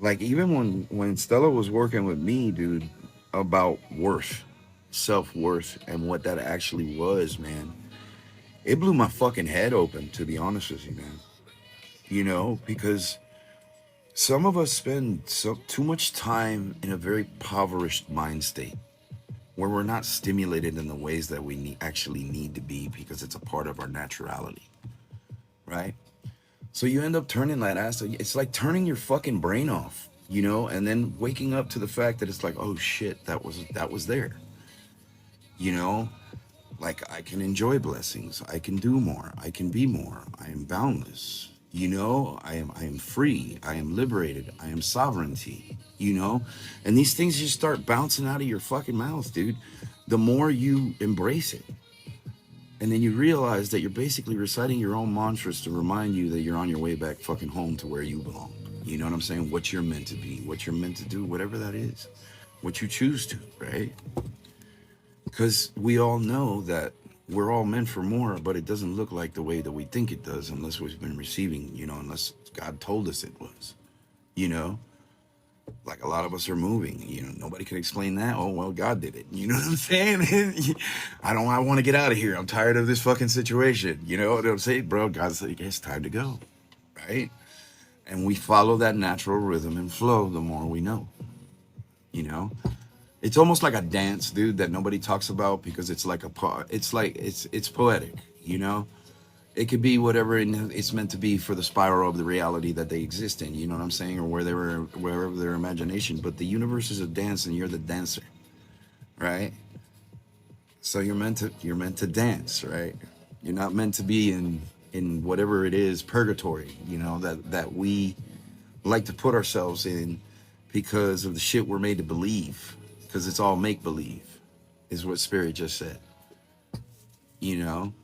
Like even when Stella was working with me, dude, about worth, self-worth, and what that actually was, man, it blew my fucking head open, to be honest with you, man. Because some of us spend too much time in a very impoverished mind state where we're not stimulated in the ways that we actually need to be because it's a part of our naturality, right? So you end up turning that ass. It's like turning your fucking brain off, and then waking up to the fact that it's like, oh shit, that was there, you know. Like I can enjoy blessings. I can do more. I can be more. I am boundless. I am free. I am liberated. I am sovereignty. And these things just start bouncing out of your fucking mouth, dude. The more you embrace it. And then you realize that you're basically reciting your own mantras to remind you that you're on your way back fucking home to where you belong. You know what I'm saying? What you're meant to be, what you're meant to do, whatever that is, what you choose to, right? Because we all know that we're all meant for more, but it doesn't look like the way that we think it does unless we've been receiving, unless God told us it was, you know? Like a lot of us are moving, nobody can explain that. Oh, well, God did it. You know what I'm saying? I want to get out of here. I'm tired of this fucking situation. You know what I'm saying, bro? God said, it's time to go, right? And we follow that natural rhythm and flow the more we know, you know? It's almost like a dance, dude, that nobody talks about because it's like it's poetic, you know? It could be whatever it's meant to be for the spiral of the reality that they exist in, you know what I'm saying? Or wherever their imagination. But the universe is a dance and you're the dancer, right? So you're meant to dance, right? You're not meant to be in whatever it is, purgatory, that we like to put ourselves in because of the shit we're made to believe. Because it's all make believe, is what Spirit just said. You know?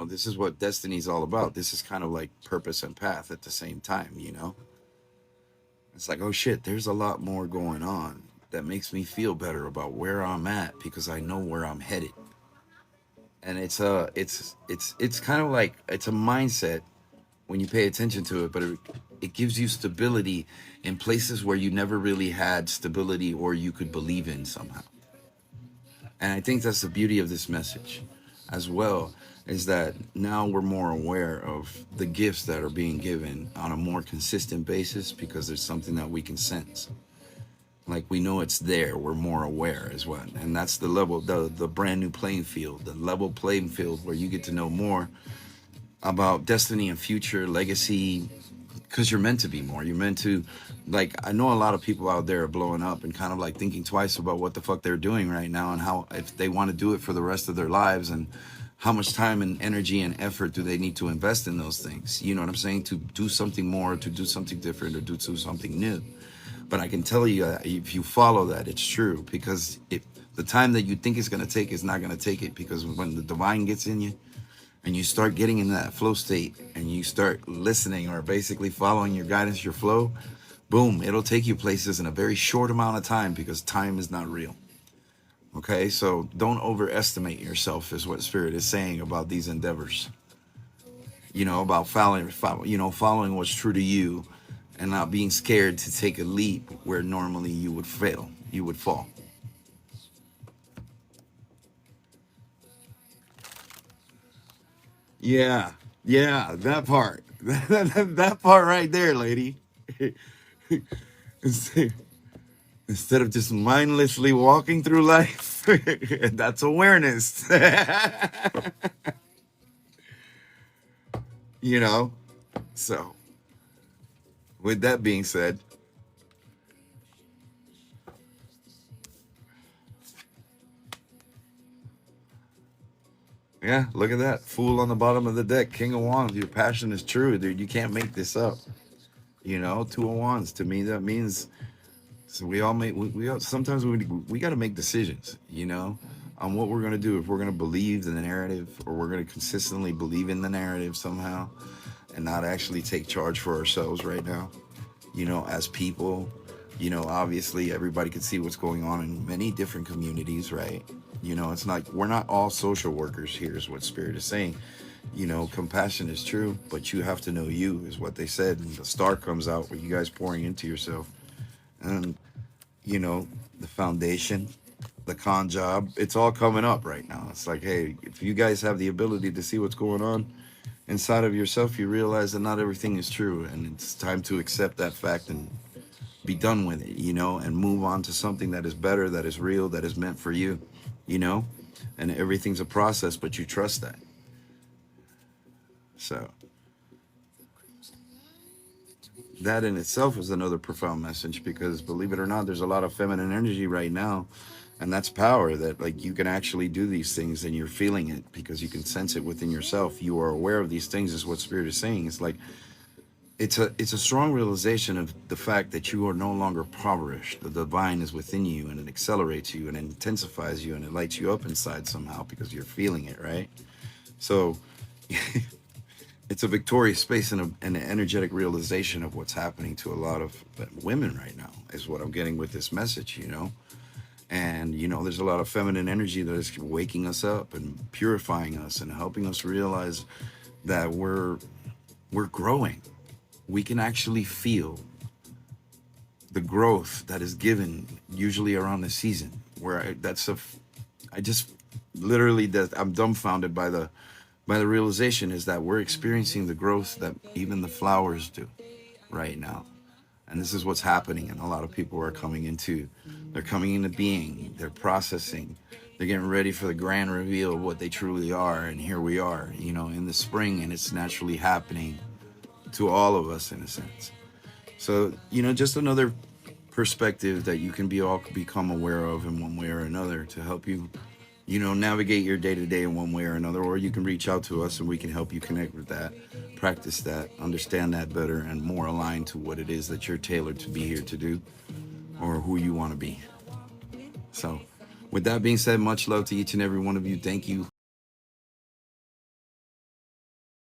This is what destiny's all about. This is kind of like purpose and path at the same time. It's like, oh shit, there's a lot more going on that makes me feel better about where I'm at because I know where I'm headed. And it's kind of like it's a mindset when you pay attention to it, but it gives you stability in places where you never really had stability or you could believe in somehow. And I think that's the beauty of this message as well, is that now we're more aware of the gifts that are being given on a more consistent basis because there's something that we can sense. Like we know it's there, we're more aware as well. And that's the level, the brand new playing field, the level playing field where you get to know more about destiny and future legacy, because you're meant to be more. You're meant to, like, I know a lot of people out there are blowing up and kind of like thinking twice about what the fuck they're doing right now and how, if they want to do it for the rest of their lives, and how much time and energy and effort do they need to invest in those things. You know what I'm saying? To do something more, to do something different, or do something new. But I can tell you, if you follow that, it's true, because if the time that you think it's going to take is not going to take it, because when the divine gets in you, and you start getting in that flow state and you start listening or basically following your guidance, your flow, boom, it'll take you places in a very short amount of time, because time is not real. Okay, so don't overestimate yourself, is what Spirit is saying about these endeavors. About following what's true to you, and not being scared to take a leap where normally you would fail, you would fall. Yeah, yeah, that part. That part right there, lady. Instead of just mindlessly walking through life, that's awareness. you know? So, with that being said, yeah, look at that. Fool on the bottom of the deck, King of Wands. Your passion is true, dude. You can't make this up. Two of Wands. To me, that means, so we all make, we all, sometimes we got to make decisions, on what we're going to do. If we're going to believe in the narrative, or we're going to consistently believe in the narrative somehow and not actually take charge for ourselves right now, as people. Obviously everybody can see what's going on in many different communities, right? It's not, we're not all social workers here, is what Spirit is saying. You know, compassion is true, but you have to know you, is what they said. And the star comes out with you guys pouring into yourself. And, you know, the foundation, the con job, it's all coming up right now. It's like, hey, if you guys have the ability to see what's going on inside of yourself, you realize that not everything is true. And it's time to accept that fact and be done with it, you know, and move on to something that is better, that is real, that is meant for you, you know, and everything's a process, but you trust that. So that in itself is another profound message, because believe it or not, there's a lot of feminine energy right now, and that's power, that like you can actually do these things and you're feeling it because you can sense it within yourself. You are aware of these things, is what spirit is saying. It's like it's a strong realization of the fact that you are no longer impoverished. The divine is within you, and it accelerates you and it intensifies you and it lights you up inside somehow because you're feeling it, right? So it's a victorious space and an energetic realization of what's happening to a lot of women right now, is what I'm getting with this message, you know. And you know, there's a lot of feminine energy that is waking us up and purifying us and helping us realize that we're growing. We can actually feel the growth that is given usually around the season, where I just literally, that I'm dumbfounded by the realization is that we're experiencing the growth that even the flowers do right now. And this is what's happening. And a lot of people are they're coming into being, they're processing, they're getting ready for the grand reveal of what they truly are. And here we are, you know, in the spring, and it's naturally happening to all of us in a sense. So, you know, just another perspective that you can become aware of in one way or another to help you, you know, navigate your day to day in one way or another. Or you can reach out to us and we can help you connect with that, practice that, understand that better, and more aligned to what it is that you're tailored to be here to do, or who you want to be. So with that being said, much love to each and every one of you. Thank you